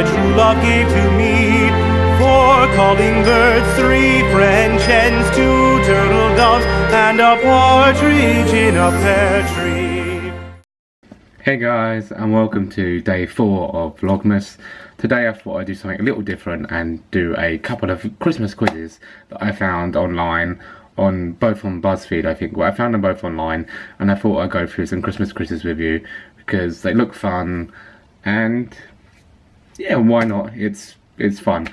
my true love gave to me. Four calling birds, three French hens, two turtle doves, and a partridge in a pear tree. Hey guys, and welcome to day 4 of Vlogmas. Today I thought I'd do something a little different and do a couple of Christmas quizzes that I found online, both on BuzzFeed I think. Well, I found them both online, and I thought I'd go through some Christmas quizzes with you because they look fun, and yeah, why not? It's fun.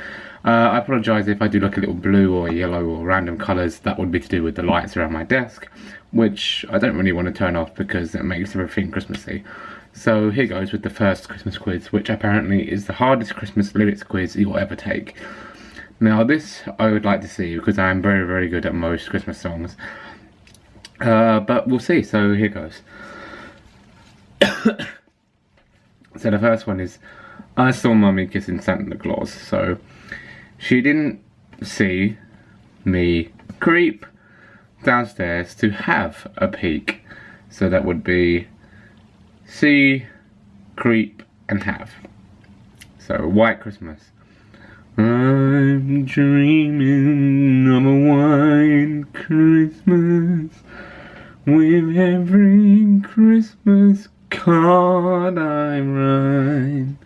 I apologise if I do look a little blue or yellow or random colours. That would be to do with the lights around my desk, which I don't really want to turn off because it makes everything Christmassy. So here goes with the first Christmas quiz, which apparently is the hardest Christmas lyrics quiz you'll ever take. Now this I would like to see because I am very, very good at most Christmas songs. But we'll see, so here goes. So the first one is, I saw Mummy kissing Santa Claus, so she didn't see me creep downstairs to have a peek. So that would be see, creep, and have. So White Christmas. I'm dreaming of a white Christmas with every Christmas card I write.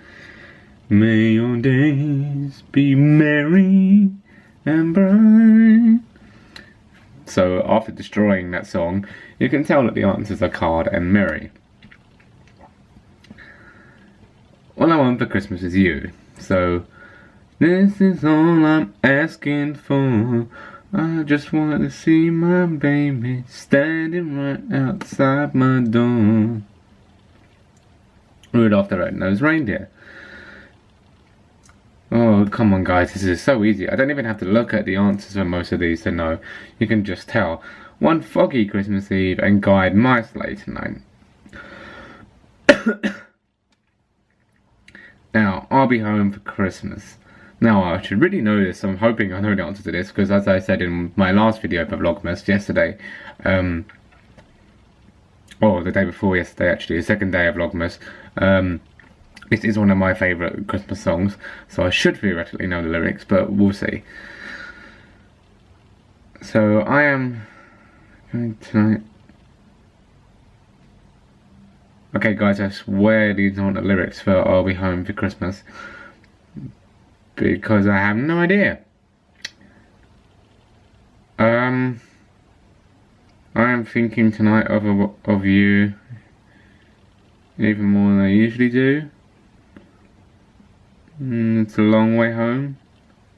May your days be merry and bright. So after destroying that song, you can tell that the answers are card and merry. All I want for Christmas is you. So this is all I'm asking for. I just want to see my baby standing right outside my door. Rudolph the Red-Nosed Reindeer. Oh, come on guys, this is so easy. I don't even have to look at the answers for most of these to know. You can just tell. One foggy Christmas Eve and guide my sleigh tonight. Now, I'll be home for Christmas. Now, I should really know this, so I'm hoping I know the answer to this, because as I said in my last video for Vlogmas yesterday, or the day before yesterday actually, the second day of Vlogmas, this is one of my favourite Christmas songs, so I should theoretically know the lyrics, but we'll see. So, I am going tonight. Okay guys, I swear these aren't the lyrics for I'll Be Home for Christmas, because I have no idea. I am thinking tonight of you even more than I usually do. It's a long way home.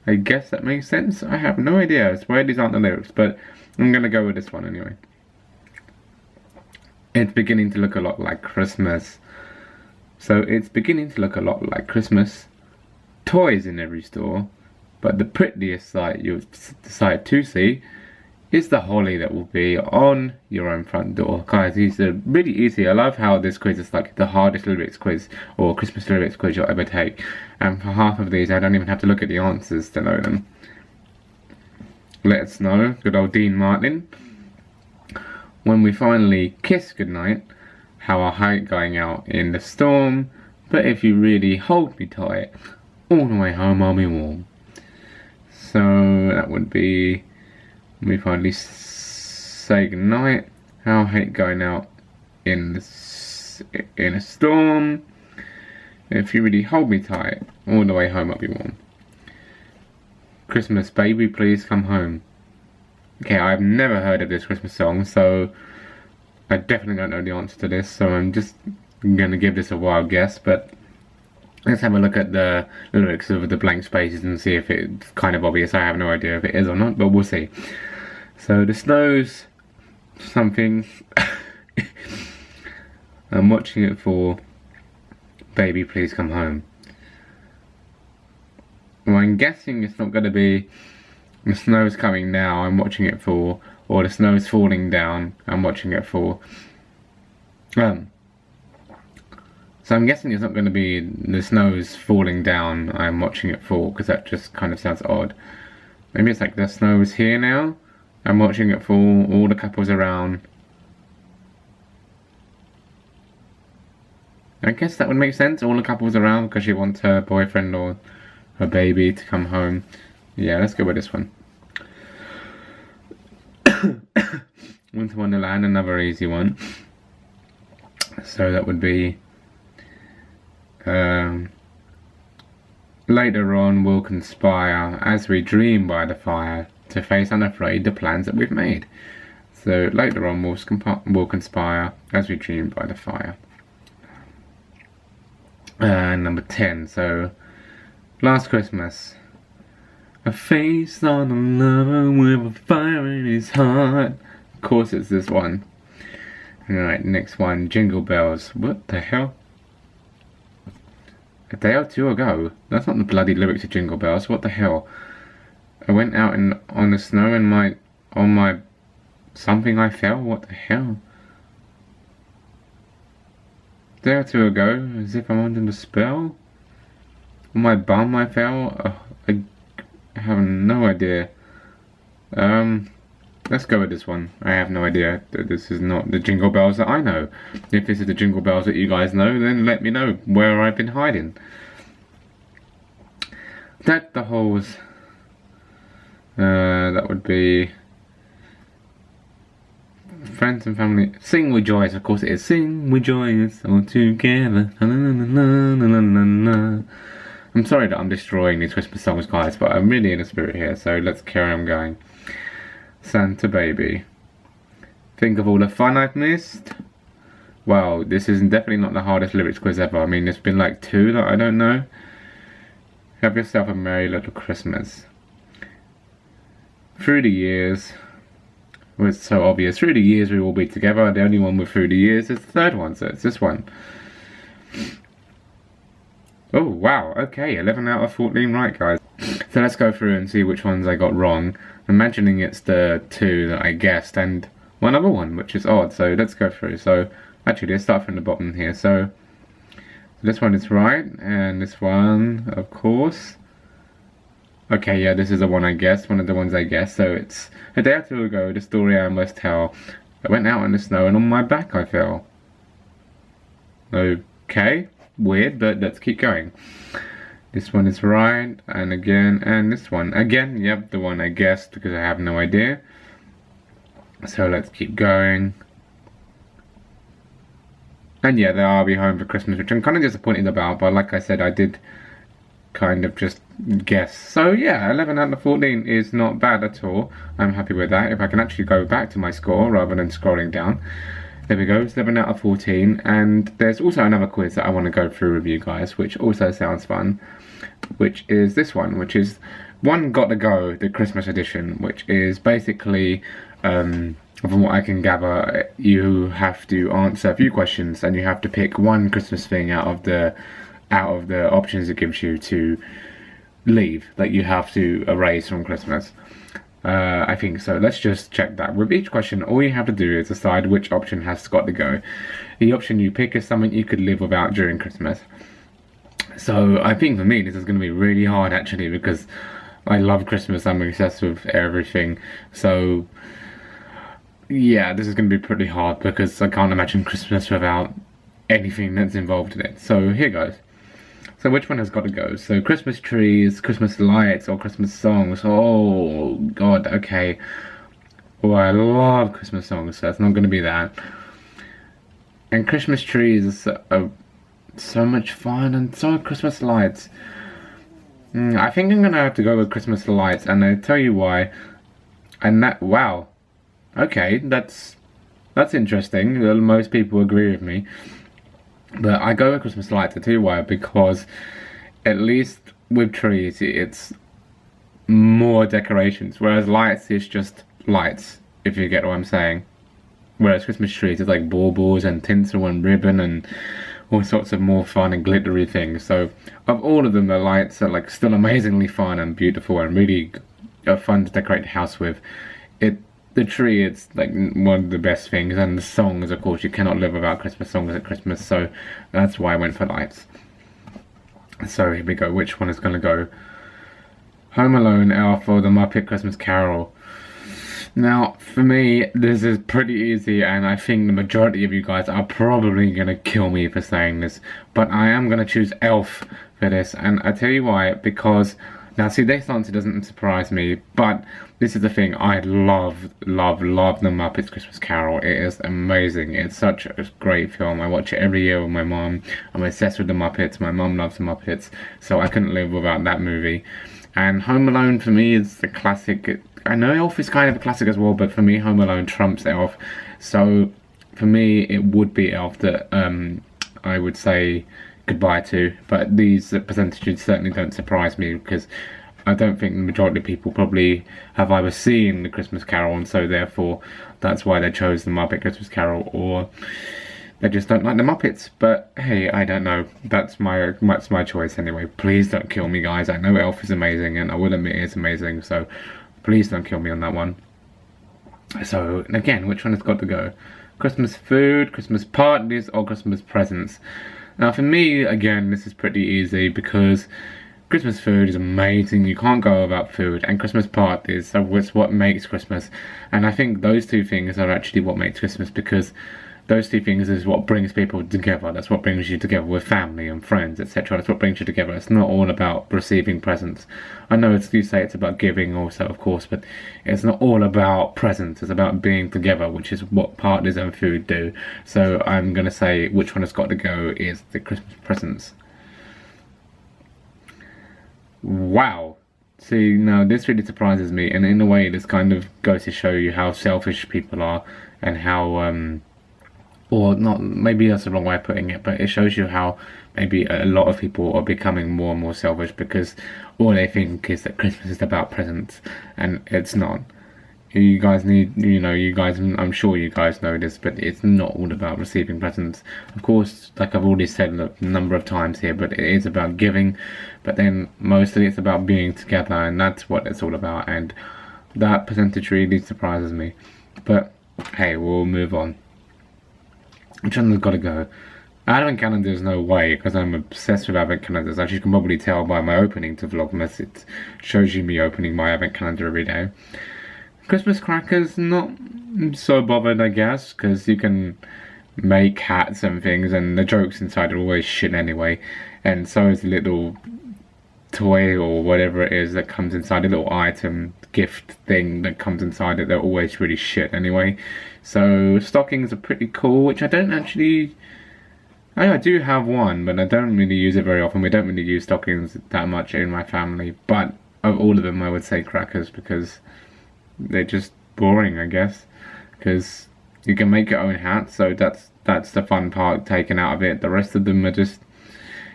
I guess that makes sense. I have no idea. I swear these aren't the lyrics, but I'm gonna go with this one anyway. It's beginning to look a lot like Christmas. So it's beginning to look a lot like Christmas. Toys in every store, but the prettiest sight you'll decide to see is the holly that will be on your own front door. Guys, these are really easy. I love how this quiz is like the hardest lyrics quiz or Christmas lyrics quiz you'll ever take. And for half of these, I don't even have to look at the answers to know them. Let us know, good old Dean Martin. When we finally kiss goodnight, how I hate going out in the storm, but if you really hold me tight, all the way home I'll be warm. So that would be, when we finally say goodnight, how I hate going out in a storm, if you really hold me tight, all the way home I'll be warm. Christmas baby please come home. Okay, I've never heard of this Christmas song, so I definitely don't know the answer to this, so I'm just gonna give this a wild guess, but let's have a look at the lyrics of the blank spaces and see if it's kind of obvious. I have no idea if it is or not, but we'll see. So the snow's something. I'm watching it for baby please come home. Well, I'm guessing it's not going to be the snow's coming now, I'm watching it for, or the snow's falling down, I'm watching it for. So I'm guessing it's not going to be the snow's falling down, I'm watching it for, because that just kind of sounds odd. Maybe it's like the snow is here now, I'm watching it fall, all the couples around. I guess that would make sense. All the couples around because she wants her boyfriend or her baby to come home. Yeah, let's go with this one. Winter Wonderland, another easy one. So that would be later on we'll conspire as we dream by the fire to face unafraid the plans that we've made. So later on we'll conspire as we dream by the fire. Number 10, so Last Christmas. A face on a lover with a fire in his heart. Of course it's this one. Alright, next one, Jingle Bells. What the hell? A day or two ago. That's not the bloody lyrics of Jingle Bells. What the hell? I went out on the snow and on my something I fell. What the hell? A day or two ago, as if I'm under the spell. On my bum I fell. I have no idea. Let's go with this one. I have no idea. This is not the Jingle Bells that I know. If this is the Jingle Bells that you guys know, then let me know where I've been hiding. Deck the halls. That would be friends and family. Sing with joy. Of course it is. Sing with joy all together. I'm sorry that I'm destroying these Christmas songs, guys, but I'm really in the spirit here, so let's carry on going. Santa Baby. Think of all the fun I've missed. Wow, this is definitely not the hardest lyrics quiz ever. I mean, there's been like 2 that I don't know. Have yourself a merry little Christmas. Through the years. Well, it's so obvious. Through the years we will be together. The only one with through the years is the third one, so it's this one. Oh, wow, okay, 11 out of 14 right, guys. So let's go through and see which ones I got wrong. I'm imagining it's the 2 that I guessed and one other one, which is odd, so let's go through. So, actually, let's start from the bottom here. So this one is right, and this one, of course. Okay, yeah, this is the one I guessed, one of the ones I guessed. So it's a day or two ago, the story I must tell. I went out in the snow and on my back I fell. Okay. Weird, but let's keep going. This one is right, and again, and this one. Again, yep, the one I guessed because I have no idea. So let's keep going. And yeah, there I'll be home for Christmas, which I'm kind of disappointed about, but like I said, I did kind of just guess. So yeah, 11 out of 14 is not bad at all. I'm happy with that. If I can actually go back to my score rather than scrolling down. There we go, it's 11 out of 14, and there's also another quiz that I want to go through with you guys, which also sounds fun, which is this one, which is One Gotta Go, the Christmas edition, which is basically, from what I can gather, you have to answer a few questions, and you have to pick one Christmas thing out of the options it gives you to leave, that you have to erase from Christmas. I think so. Let's just check that. With each question, all you have to do is decide which option has got to go. The option you pick is something you could live without during Christmas. So I think for me this is going to be really hard actually, because I love Christmas. I'm obsessed with everything. So yeah, this is going to be pretty hard because I can't imagine Christmas without anything that's involved in it. So here goes. So which one has got to go? So Christmas trees, Christmas lights, or Christmas songs? Oh god, okay. Oh, I love Christmas songs, so it's not going to be that. And Christmas trees are so much fun, and so are Christmas lights. I think I'm going to have to go with Christmas lights, and I'll tell you why. And that, wow. Okay, that's interesting. Most people agree with me. But I go with Christmas lights, I'll tell you why, because at least with trees it's more decorations, whereas lights is just lights, if you get what I'm saying. Whereas Christmas trees is like baubles and tinsel and ribbon and all sorts of more fun and glittery things. So of all of them, the lights are like still amazingly fun and beautiful and really fun to decorate the house with. The tree, it's like one of the best things, and the songs, of course, you cannot live without Christmas songs at Christmas, so that's why I went for lights. So here we go, which one is going to go? Home Alone, Elf, or The Muppet Christmas Carol? Now, for me, this is pretty easy, and I think the majority of you guys are probably going to kill me for saying this, but I am going to choose Elf for this, and I tell you why, because, now see, this answer doesn't surprise me, but this is the thing, I love the Muppets Christmas Carol. It is amazing. It's such a great film. I watch it every year with my mom. I'm obsessed with the Muppets. My mom loves the Muppets, so I couldn't live without that movie. And Home Alone for me is the classic. I know Elf is kind of a classic as well, but for me Home Alone trumps Elf. So for me it would be Elf that I would say goodbye to. But these percentages certainly don't surprise me, because I don't think the majority of people probably have either seen the Christmas Carol, and so therefore that's why they chose the Muppet Christmas Carol, or they just don't like the Muppets. But hey, I don't know. That's my choice anyway. Please don't kill me, guys. I know Elf is amazing, and I will admit it's amazing, so please don't kill me on that one. So again, which one has got to go? Christmas food, Christmas parties, or Christmas presents? Now for me, again, this is pretty easy, because Christmas food is amazing. You can't go without food, and Christmas parties, so it's what makes Christmas. And I think those two things are actually what makes Christmas, because those two things is what brings people together. That's what brings you together with family and friends, etc. That's what brings you together. It's not all about receiving presents. I know you say it's about giving also, of course, but it's not all about presents. It's about being together, which is what parties and food do. So I'm going to say which one has got to go is the Christmas presents. Wow. See, now this really surprises me, and in a way this kind of goes to show you how selfish people are, and how or not, maybe that's the wrong way of putting it, but it shows you how maybe a lot of people are becoming more and more selfish, because all they think is that Christmas is about presents, and it's not. You guys need, I'm sure you guys know this, but it's not all about receiving presents. Of course, like I've already said a number of times here, but it is about giving, but then mostly it's about being together, and that's what it's all about, and that percentage really surprises me. But hey, we'll move on. Which one has got to go? Advent calendars, no way, because I'm obsessed with Advent calendars. As you can probably tell by my opening to Vlogmas, it shows you me opening my Advent calendar every day. Christmas crackers, not so bothered, I guess, because you can make hats and things, and the jokes inside are always shit anyway. And so is the little toy or whatever it is that comes inside, a little item, gift thing that comes inside it, they're always really shit anyway. So stockings are pretty cool, which I don't actually, I do have one, but I don't really use it very often. We don't really use stockings that much in my family, but of all of them I would say crackers, because they're just boring, I guess, because you can make your own hat, so that's the fun part taken out of it. The rest of them are just,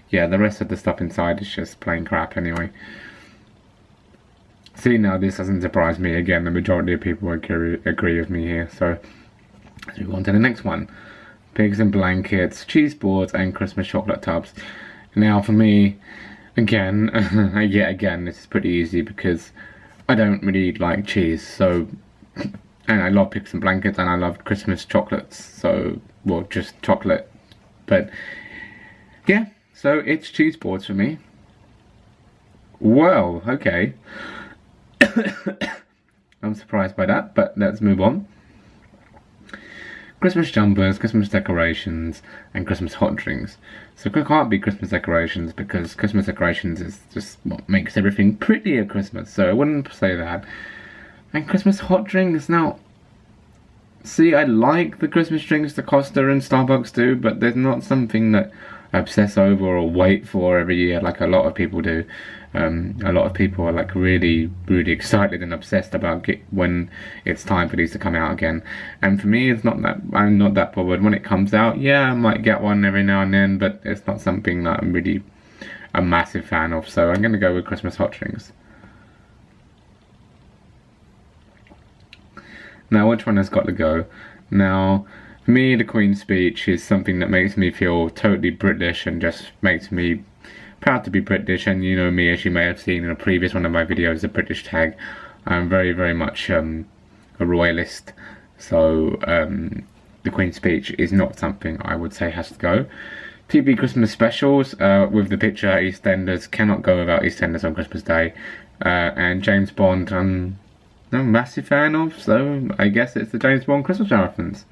yeah, the rest of the stuff inside is just plain crap anyway. See, now this doesn't surprise me. Again, the majority of people agree with me here, so let's move on to the next one. Pigs and blankets, cheese boards, and Christmas chocolate tubs. Now for me, again, yet again, this is pretty easy, because I don't really like cheese, so, and I love pigs and blankets, and I love Christmas chocolates, so, well, just chocolate, but, yeah, so it's cheese boards for me. Well, okay. I'm surprised by that, but let's move on. Christmas jumpers, Christmas decorations, and Christmas hot drinks. So it can't be Christmas decorations, because Christmas decorations is just what makes everything pretty at Christmas, so I wouldn't say that. And Christmas hot drinks, now, see, I like the Christmas drinks that Costa and Starbucks do, but there's not something that I obsess over or wait for every year like a lot of people do. A lot of people are like really excited and obsessed about when it's time for these to come out again, and for me it's not that, I'm not that bothered when it comes out. Yeah, I might get one every now and then, but it's not something that I'm really a massive fan of, so I'm going to go with Christmas hot drinks. Now which one has got to go? Now for me, the Queen's speech is something that makes me feel totally British and just makes me proud to be British. And you know me, as you may have seen in a previous one of my videos, the British tag, I'm very much a royalist, so the Queen's speech is not something I would say has to go. TV Christmas specials, with the picture EastEnders, cannot go without EastEnders on Christmas Day, and James Bond, I'm a massive fan of, so I guess it's the James Bond Christmas marathons.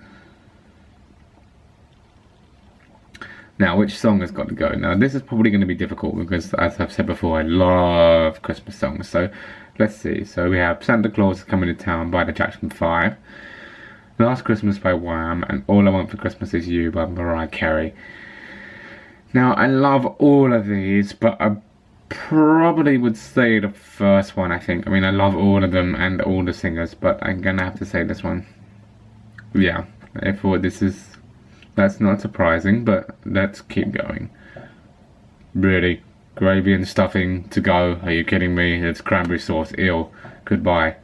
Now, which song has got to go? Now, this is probably going to be difficult because, as I've said before, I love Christmas songs. So, let's see. So, we have Santa Claus is Coming to Town by the Jackson 5, Last Christmas by Wham, and All I Want for Christmas Is You by Mariah Carey. Now, I love all of these, but I probably would say the first one, I think. I mean, I love all of them and all the singers, but I'm going to have to say this one. Yeah, I thought that's not surprising, but let's keep going. Really, gravy and stuffing to go. Are you kidding me? It's cranberry sauce. Ew. Goodbye.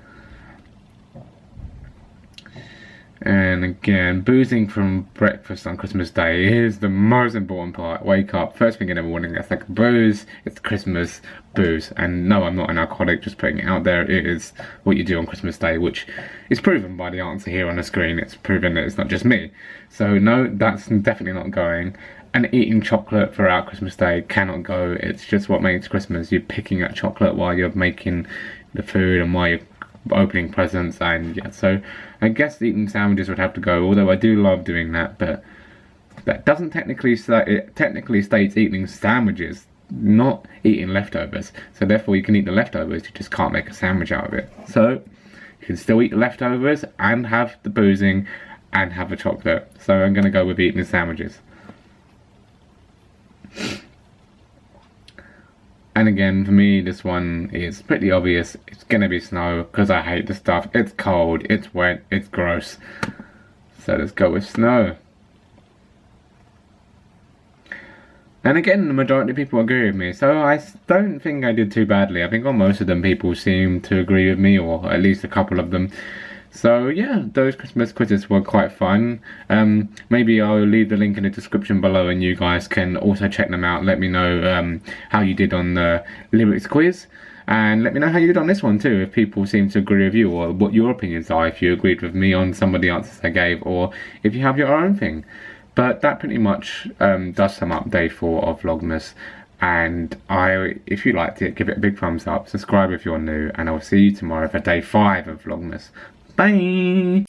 And again, boozing from breakfast on Christmas Day is the most important part. Wake up, first thing in the morning, it's like booze, it's Christmas, booze. And no, I'm not an alcoholic, just putting it out there. It is what you do on Christmas Day, which is proven by the answer here on the screen. It's proven that it's not just me. So no, that's definitely not going. And eating chocolate throughout Christmas Day cannot go. It's just what makes Christmas. You're picking at chocolate while you're making the food and while you're opening presents, and yeah, so I guess eating sandwiches would have to go, although I do love doing that, but that doesn't technically say, it technically states eating sandwiches, not eating leftovers. So therefore you can eat the leftovers, you just can't make a sandwich out of it. So you can still eat the leftovers and have the boozing and have a chocolate. So I'm going to go with eating the sandwiches. And again, for me, this one is pretty obvious. It's gonna be snow, because I hate the stuff. It's cold, it's wet, it's gross. So let's go with snow. And again, the majority of people agree with me, so I don't think I did too badly. I think on most of them, people seem to agree with me, or at least a couple of them. So yeah, those Christmas quizzes were quite fun. Maybe I'll leave the link in the description below and you guys can also check them out. Let me know how you did on the lyrics quiz. And let me know how you did on this one too, if people seem to agree with you, or what your opinions are, if you agreed with me on some of the answers I gave, or if you have your own thing. But that pretty much does sum up day 4 of Vlogmas. And if you liked it, give it a big thumbs up, subscribe if you're new, and I will see you tomorrow for day 5 of Vlogmas. Bye!